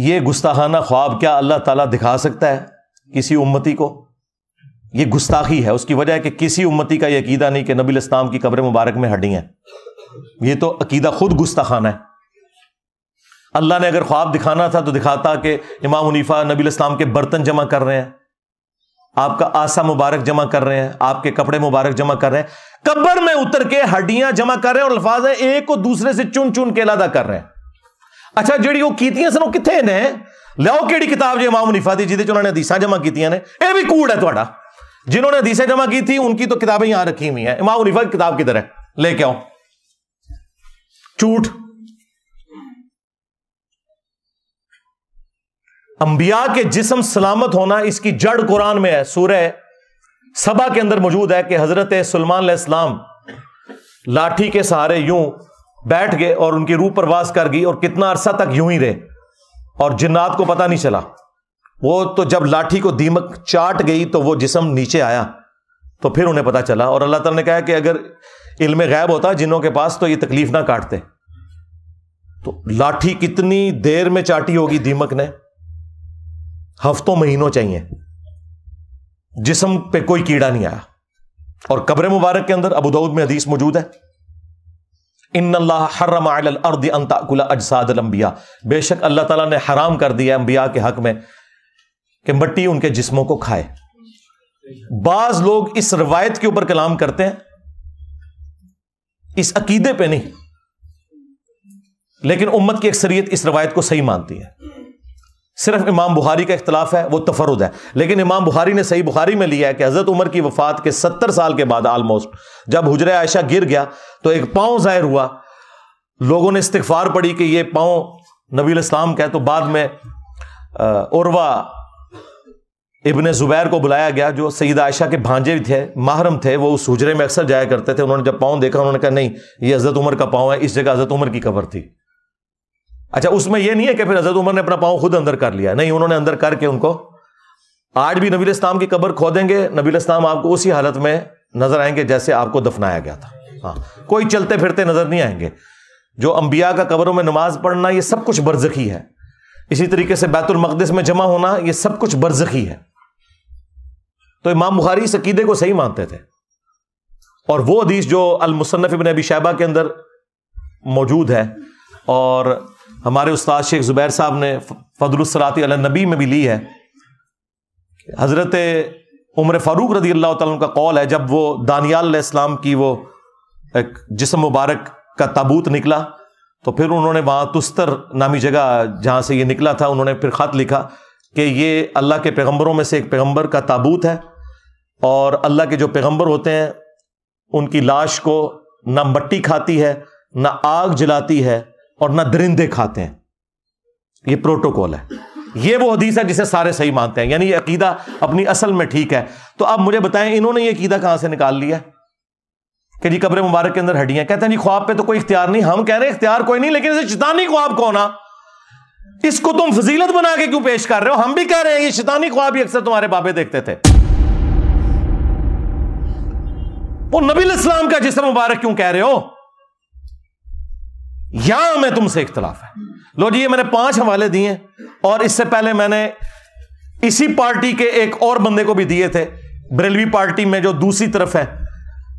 Speaker 1: یہ گستاخانہ خواب کیا اللہ تعالیٰ دکھا سکتا ہے کسی امتی کو؟ یہ گستاخی ہے. اس کی وجہ ہے کہ کسی امتی کا یہ عقیدہ نہیں کہ نبی علیہ السلام کی قبر مبارک میں ہڈی ہیں. یہ تو عقیدہ خود گستاخانہ ہے. اللہ نے اگر خواب دکھانا تھا تو دکھاتا کہ امام حنیفہ نبی علیہ السلام کے برتن جمع کر رہے ہیں، آپ کا آسا مبارک جمع کر رہے ہیں، آپ کے کپڑے مبارک جمع کر رہے ہیں، قبر میں اتر کے ہڈیاں جمع کر رہے ہیں، اور الفاظ ہیں ایک کو دوسرے سے چن چن کے علیحدہ کر رہے ہیں. اچھا جڑی وہ کیتیاں سن وہ کتنے نے لیاؤ کیڑی کتاب جو امام حنیفہ دی جہدے انہوں نے حدیثاں جمع کیتیاں نے؟ اے بھی کوڑ ہے تہاڈا. جنہوں نے حدیثیں جمع کی تھی ان کی تو کتابیں یہاں رکھی ہوئی ہیں. امام حنیفہ کی کتاب کدھر ہے؟ لے کے آؤ. جھوٹ. انبیاء کے جسم سلامت ہونا اس کی جڑ قرآن میں ہے. سورہ سبا کے اندر موجود ہے کہ حضرت سلیمان علیہ السلام لاٹھی کے سہارے یوں بیٹھ گئے اور ان کی روح پرواز کر گئی، اور کتنا عرصہ تک یوں ہی رہے، اور جنات کو پتہ نہیں چلا. وہ تو جب لاٹھی کو دیمک چاٹ گئی تو وہ جسم نیچے آیا تو پھر انہیں پتہ چلا. اور اللہ تعالیٰ نے کہا کہ اگر علم غیب ہوتا جنوں کے پاس تو یہ تکلیف نہ کاٹتے. تو لاٹھی کتنی دیر میں چاٹی ہوگی دیمک نے؟ ہفتوں مہینوں چاہیے. جسم پہ کوئی کیڑا نہیں آیا. اور قبر مبارک کے اندر ابو داؤد میں حدیث موجود ہے، ان اللہ حرم علی الارض ان تاکل اجساد الانبیاء، بے شک اللہ تعالیٰ نے حرام کر دیا انبیاء کے حق میں کہ مٹی ان کے جسموں کو کھائے. بعض لوگ اس روایت کے اوپر کلام کرتے ہیں، اس عقیدے پہ نہیں، لیکن امت کی اکثریت اس روایت کو صحیح مانتی ہے. صرف امام بخاری کا اختلاف ہے، وہ تفرد ہے. لیکن امام بخاری نے صحیح بخاری میں لیا ہے کہ حضرت عمر کی وفات کے 70 سال کے بعد آلموسٹ جب حجرہ عائشہ گر گیا تو ایک پاؤں ظاہر ہوا. لوگوں نے استغفار پڑھی کہ یہ پاؤں نبی علیہ السلام کا ہے. تو بعد میں عروہ ابن زبیر کو بلایا گیا جو سیدہ عائشہ کے بھانجے تھے، محرم تھے، وہ اس حجرے میں اکثر جایا کرتے تھے. انہوں نے جب پاؤں دیکھا انہوں نے کہا نہیں یہ حضرت عمر کا پاؤں ہے، اس جگہ حضرت عمر کی قبر تھی. اچھا اس میں یہ نہیں ہے کہ پھر حضرت عمر نے اپنا پاؤں خود اندر کر لیا، نہیں، انہوں نے اندر کر کے ان کو آج بھی نبی اسلام کی قبر کھودیں گے، نبی اسلام آپ کو اسی حالت میں نظر آئیں گے جیسے آپ کو دفنایا گیا تھا. ہاں، کوئی چلتے پھرتے نظر نہیں آئیں گے. جو انبیاء کا قبروں میں نماز پڑھنا یہ سب کچھ برزخی ہے. اسی طریقے سے بیت المقدس میں جمع ہونا یہ سب کچھ برزخی ہے. تو امام بخاری اس عقیدے کو صحیح مانتے تھے. اور وہ حدیث جو المصنف ابن ابی شیبہ کے اندر موجود ہے اور ہمارے استاد شیخ زبیر صاحب نے فضل الصلاۃ علی النبی میں بھی لی ہے، حضرت عمر فاروق رضی اللہ تعالیٰ عنہ کا قول ہے، جب وہ دانیال علیہ السلام کی وہ ایک جسم مبارک کا تابوت نکلا تو پھر انہوں نے وہاں تستر نامی جگہ جہاں سے یہ نکلا تھا انہوں نے پھر خط لکھا کہ یہ اللہ کے پیغمبروں میں سے ایک پیغمبر کا تابوت ہے، اور اللہ کے جو پیغمبر ہوتے ہیں ان کی لاش کو نہ مٹی کھاتی ہے، نہ آگ جلاتی ہے، اور نہ درندے کھاتے ہیں. یہ پروٹوکول ہے. یہ وہ حدیث ہے جسے سارے صحیح مانتے ہیں، یعنی یہ عقیدہ اپنی اصل میں ٹھیک ہے. تو اب مجھے بتائیں انہوں نے یہ عقیدہ کہاں سے نکال لیا کہ جی قبر مبارک کے اندر ہڈیاں؟ کہتے ہیں جی خواب پہ تو کوئی اختیار نہیں. ہم کہہ رہے ہیں اختیار کوئی نہیں، لیکن اسے شیطانی خواب کو نا، اس کو تم فضیلت بنا کے کیوں پیش کر رہے ہو؟ ہم بھی کہہ رہے ہیں یہ شیطانی خواب ہی اکثر تمہارے بابے دیکھتے تھے. وہ نبی الاسلام کا جسم مبارک کیوں کہہ رہے ہو؟ یہاں میں تم سے اختلاف ہے. لو جی، یہ میں نے 5 حوالے دیے، اور اس سے پہلے میں نے اسی پارٹی کے ایک اور بندے کو بھی دیے تھے، بریلوی پارٹی میں جو دوسری طرف ہے،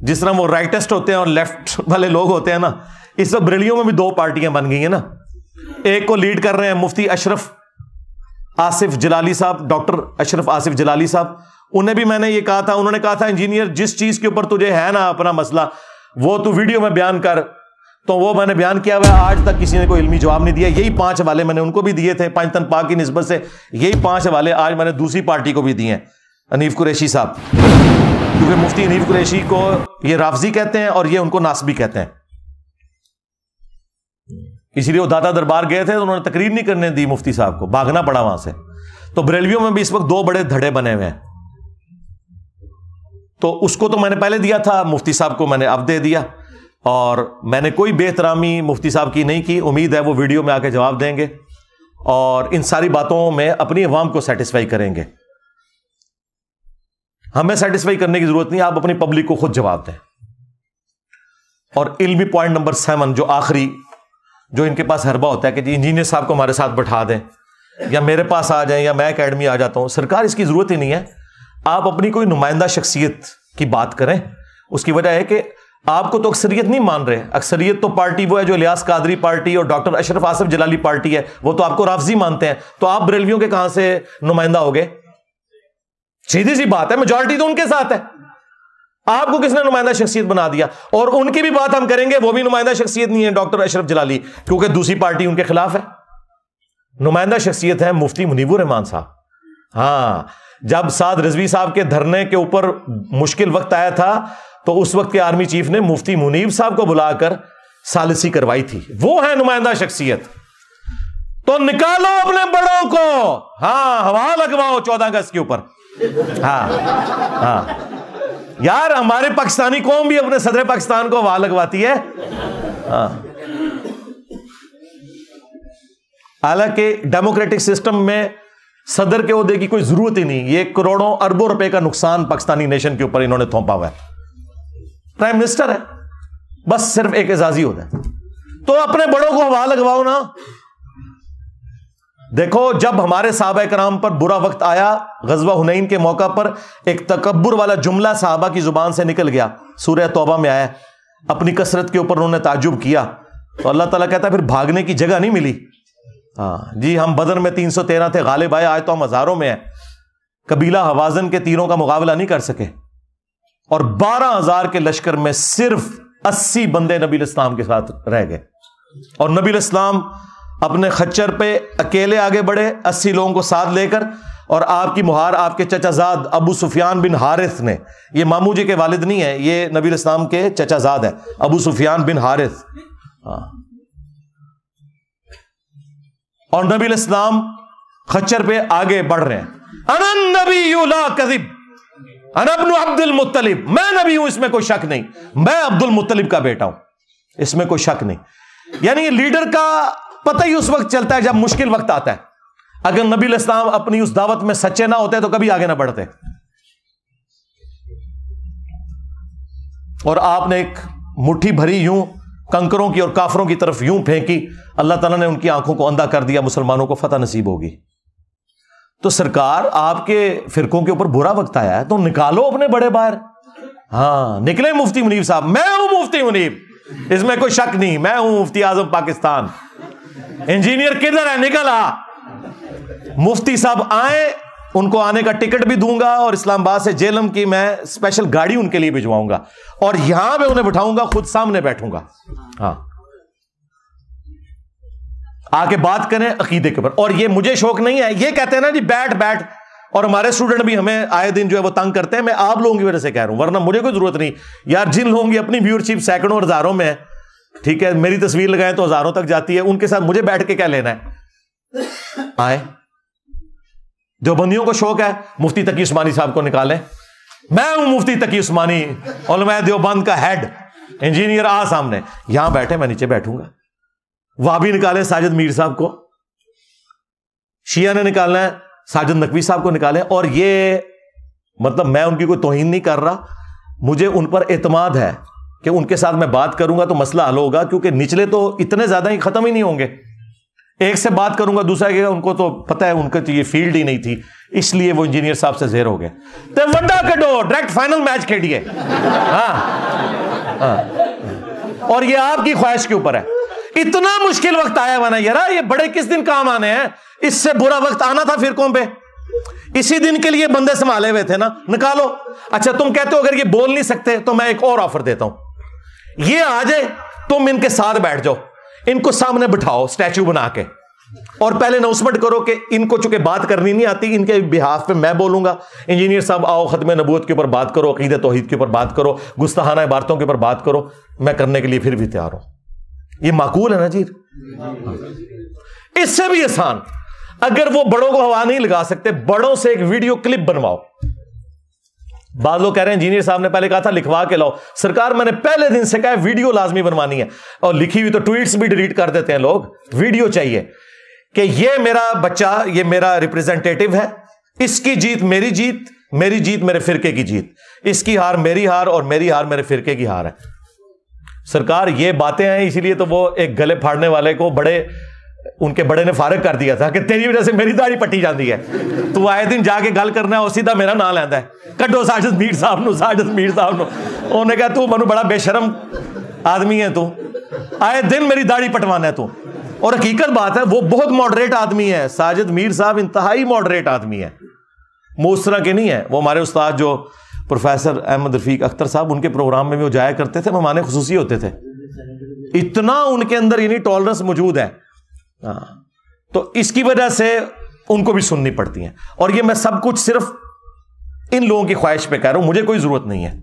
Speaker 1: جس طرح وہ رائٹسٹ ہوتے ہیں اور لیفٹ والے لوگ ہوتے ہیں نا، اس وقت بریلیوں میں بھی 2 پارٹیاں بن گئی ہیں نا. ایک کو لیڈ کر رہے ہیں مفتی اشرف آصف جلالی صاحب، ڈاکٹر اشرف آصف جلالی صاحب. انہیں بھی میں نے یہ کہا تھا، انہوں نے کہا تھا انجینئر جس چیز کے اوپر تجھے ہے نا اپنا مسئلہ وہ تو ویڈیو میں بیان کر. تو وہ میں نے بیان کیا ہوا ہے، آج تک کسی نے کوئی علمی جواب نہیں دیا. یہی 5 حوالے میں نے ان کو بھی دیے تھے پنجتن پاک کی نسبت سے. یہی 5 حوالے آج میں نے دوسری پارٹی کو بھی دیے ہیں، حنیف قریشی صاحب، کیونکہ مفتی حنیف قریشی کو یہ رافضی کہتے ہیں اور یہ ان کو ناسبی کہتے ہیں. اسی لیے وہ دادا دربار گئے تھے تو انہوں نے تقریر نہیں کرنے دی مفتی صاحب کو، بھاگنا پڑا وہاں سے. تو بریلویوں میں بھی اس وقت 2 بڑے دھڑے بنے ہوئے ہیں. تو اس کو تو میں نے پہلے دیا تھا، مفتی صاحب کو میں نے اب دے دیا، اور میں نے کوئی بے احترامی مفتی صاحب کی نہیں کی. امید ہے وہ ویڈیو میں آ کے جواب دیں گے اور ان ساری باتوں میں اپنی عوام کو سیٹسفائی کریں گے. ہمیں سیٹسفائی کرنے کی ضرورت نہیں، آپ اپنی پبلک کو خود جواب دیں. اور علمی پوائنٹ نمبر 7 جو آخری، جو ان کے پاس حربہ ہوتا ہے کہ جی انجینئر صاحب کو ہمارے ساتھ بٹھا دیں یا میرے پاس آ جائیں یا میں اکیڈمی آ جاتا ہوں. سرکار اس کی ضرورت ہی نہیں ہے. آپ اپنی کوئی نمائندہ شخصیت کی بات کریں. اس کی وجہ ہے کہ آپ کو تو اکثریت نہیں مان رہے. اکثریت تو پارٹی وہ ہے جو الیاس قادری پارٹی اور ڈاکٹر اشرف آصف جلالی پارٹی ہے، وہ تو آپ کو رافضی مانتے ہیں. تو آپ بریلویوں کے کہاں سے نمائندہ ہو گئے؟ سیدھی سی بات ہے، میجورٹی تو ان کے ساتھ ہے. آپ کو کس نے نمائندہ شخصیت بنا دیا؟ اور ان کی بھی بات ہم کریں گے، وہ بھی نمائندہ شخصیت نہیں ہے ڈاکٹر اشرف جلالی، کیونکہ دوسری پارٹی ان کے خلاف ہے. نمائندہ شخصیت ہے مفتی منیب الرحمان صاحب. ہاں، جب سعد رضوی صاحب کے دھرنے کے اوپر مشکل وقت آیا تھا تو اس وقت کے آرمی چیف نے مفتی منیب صاحب کو بلا کر ثالثی کروائی تھی. وہ ہے نمائندہ شخصیت. تو نکالو اپنے بڑوں کو، ہاں ہوا لگواؤ 14 اگست کے اوپر. ہاں یار، ہمارے پاکستانی قوم بھی اپنے صدر پاکستان کو ہوا لگواتی ہے. ہاں، حالانکہ ڈیموکریٹک سسٹم میں صدر کے عہدے کی کوئی ضرورت ہی نہیں. یہ کروڑوں اربوں روپے کا نقصان پاکستانی نیشن کے اوپر انہوں نے تھوپا ہوا ہے. پرائم منسٹر ہے، بس صرف ایک اعزازی ہوتا ہے. تو اپنے بڑوں کو ہوا لگواؤ نا. دیکھو، جب ہمارے صحابہ کرام پر برا وقت آیا، غزوہ حنین کے موقع پر ایک تکبر والا جملہ صحابہ کی زبان سے نکل گیا. سورہ توبہ میں آیا، اپنی کثرت کے اوپر انہوں نے تعجب کیا تو اللہ تعالیٰ کہتا ہے پھر بھاگنے کی جگہ نہیں ملی. ہاں جی، ہم بدر میں 313 تھے، غالب آئے، آج تو ہم ہزاروں میں ہیں. قبیلہ حوازن کے تیروں کا مقابلہ نہیں کر سکے، اور 12,000 کے لشکر میں صرف 80 بندے نبی الاسلام کے ساتھ رہ گئے. اور نبی الاسلام اپنے خچر پہ اکیلے آگے بڑھے 80 لوگوں کو ساتھ لے کر، اور آپ کی مہار آپ کے چچا زاد ابو سفیان بن حارث نے، یہ مامو جی کے والد نہیں ہے، یہ نبی الاسلام کے چچا زاد ہے، ابو سفیان بن حارث. اور نبی الاسلام خچر پہ آگے بڑھ رہے ہیں. انا النبی لا کذب، انا ابن عبد المطلب، میں نبی ہوں، اس میں کوئی شک نہیں، میں عبد المطلب کا بیٹا ہوں، اس میں کوئی شک نہیں. یعنی لیڈر کا پتہ ہی اس وقت چلتا ہے جب مشکل وقت آتا ہے. اگر نبی علیہ السلام اپنی اس دعوت میں سچے نہ ہوتے تو کبھی آگے نہ بڑھتے. اور آپ نے ایک مٹھی بھری یوں کنکروں کی اور کافروں کی طرف یوں پھینکی, اللہ تعالیٰ نے ان کی آنکھوں کو اندھا کر دیا, مسلمانوں کو فتح نصیب ہوگی. تو سرکار آپ کے فرقوں کے اوپر برا وقت آیا ہے تو نکالو اپنے بڑے باہر. ہاں نکلے مفتی منیب صاحب, میں ہوں مفتی منیب, اس میں کوئی شک نہیں, میں ہوں مفتی اعظم پاکستان. انجینئر کدھر ہے, نکل آ. مفتی صاحب آئے, ان کو آنے کا ٹکٹ بھی دوں گا, اور اسلام آباد سے جیلم کی میں اسپیشل گاڑی ان کے لیے بھجواؤں گا, اور یہاں پہ انہیں بٹھاؤں گا, خود سامنے بیٹھوں گا. ہاں آ کے بات کریں عقیدے کے اوپر. اور یہ مجھے شوق نہیں ہے, یہ کہتے ہیں نا جی بیٹھ, اور ہمارے اسٹوڈنٹ بھی ہمیں آئے دن جو ہے وہ تنگ کرتے ہیں. میں آپ لوگوں کی وجہ سے کہہ رہا ہوں, ورنہ مجھے کوئی ضرورت نہیں یار. جن لوگوں کی اپنی ویورشپ سینکڑوں اور ہزاروں میں ہے, ٹھیک ہے, میری تصویر لگائیں تو ہزاروں تک جاتی ہے, ان کے ساتھ مجھے بیٹھ کے کیا لینا ہے. آئے, جو بندیوں کو شوق ہے مفتی تقی عثمانی صاحب کو نکالیں. میں ہوں مفتی تقی عثمانی, علماء دیوبند کا ہیڈ. انجینئر آ سامنے, یہاں بیٹھے, میں نیچے بیٹھوں گا. وہابی نکالیں ساجد میر صاحب کو, شیعہ نے نکالنا ہے ساجد نقوی صاحب کو نکالیں. اور یہ مطلب میں ان کی کوئی توہین نہیں کر رہا, مجھے ان پر اعتماد ہے کہ ان کے ساتھ میں بات کروں گا تو مسئلہ حل ہوگا, کیونکہ نچلے تو اتنے زیادہ ہی ختم ہی نہیں ہوں گے. ایک سے بات کروں گا دوسرا کہ ان کو تو پتہ ہے ان کو تو یہ فیلڈ ہی نہیں تھی, اس لیے وہ انجینئر صاحب سے زیر ہو گئے. تو وڈا کڈو, ڈائریکٹ فائنل میچ کھیلیے. ہاں اور یہ آپ کی خواہش کے اوپر ہے. اتنا مشکل وقت آیا ہوا نا یار, یہ بڑے کس دن کام آنے ہیں, اس سے برا وقت آنا تھا فرقوں پہ. اسی دن کے لیے بندے سنبھالے ہوئے تھے نا, نکالو. اچھا تم کہتے ہو اگر یہ بول نہیں سکتے تو میں ایک اور آفر دیتا ہوں, یہ آ جائے, تم ان کے ساتھ بیٹھ جاؤ, ان کو سامنے بٹھاؤ اسٹیچو بنا کے, اور پہلے اناؤنسمنٹ کرو کہ ان کو چونکہ بات کرنی نہیں آتی, ان کے بہاف پہ میں بولوں گا. انجینئر صاحب آؤ, ختم نبوت کے اوپر بات کرو, عقیدہ توحید کے اوپر بات کرو, گستاخانہ عبارتوں کے اوپر بات کرو, میں کرنے کے لیے پھر بھی تیار ہوں. یہ معقول ہے نا جی. اس سے بھی آسان, اگر وہ بڑوں کو ہوا نہیں لگا سکتے, بڑوں سے ایک ویڈیو کلپ بنواؤ. بعض لوگ کہہ رہے ہیں انجینئر صاحب نے پہلے کہا تھا لکھوا کے لاؤ. سرکار میں نے پہلے دن سے کہا ویڈیو لازمی بنوانی ہے, اور لکھی ہوئی تو ٹویٹس بھی ڈیلیٹ کر دیتے ہیں لوگ. ویڈیو چاہیے کہ یہ میرا بچہ, یہ میرا ریپریزنٹیٹو ہے, اس کی جیت میری جیت, میری جیت میرے فرقے کی جیت, اس کی ہار میری ہار, اور میری ہار میرے فرقے کی ہار ہے. سرکار یہ باتیں ہیں, اسی لیے تو وہ ایک گلے پھاڑنے والے کو ان کے بڑے نے فارغ کر دیا تھا کہ تیری وجہ سے میری داڑھی پٹی جاتی ہے, تو آئے دن جا کے گل کرنا ہے اور سیدھا میرا نام لینا ہے, کڈو ساجد میر صاحب نو, ساجد میر صاحب نو. انہوں نے کہا تو منو بڑا بے شرم آدمی ہے, تو آئے دن میری داڑھی پٹوانا ہے تو. اور حقیقت بات ہے وہ بہت ماڈریٹ آدمی ہے, ساجد میر صاحب انتہائی ماڈریٹ آدمی ہے, وہ اس طرح کے نہیں ہے. وہ ہمارے استاد جو پروفیسر احمد رفیق اختر صاحب, ان کے پروگرام میں بھی وہ جایا کرتے تھے, مہمان خصوصی ہوتے تھے. اتنا ان کے اندر یعنی ٹالرنس موجود ہے. تو اس کی وجہ سے ان کو بھی سننی پڑتی ہیں. اور یہ میں سب کچھ صرف ان لوگوں کی خواہش پہ کہہ رہا ہوں, مجھے کوئی ضرورت نہیں ہے.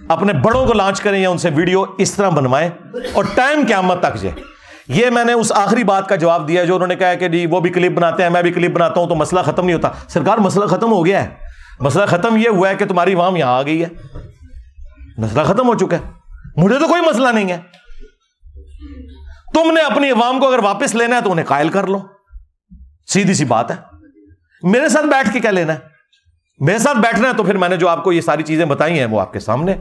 Speaker 1: اپنے بڑوں کو لانچ کریں یا ان سے ویڈیو اس طرح بنوائیں, اور ٹائم قیامت تک جائے. یہ میں نے اس آخری بات کا جواب دیا جو انہوں نے کہا کہ جی وہ بھی کلپ بناتے ہیں, میں بھی کلپ بناتا ہوں, تو مسئلہ ختم نہیں ہوتا. سرکار مسئلہ ختم ہو گیا ہے. مسئلہ ختم یہ ہوا ہے کہ تمہاری عوام یہاں آ گئی ہے, مسئلہ ختم ہو چکا ہے. مجھے تو کوئی مسئلہ نہیں ہے. تم نے اپنی عوام کو اگر واپس لینا ہے تو انہیں قائل کر لو, سیدھی سی بات ہے. میرے ساتھ بیٹھ کے کیا لینا ہے, میرے ساتھ بیٹھنا ہے تو پھر میں نے جو آپ کو یہ ساری چیزیں بتائی ہیں وہ آپ کے سامنے.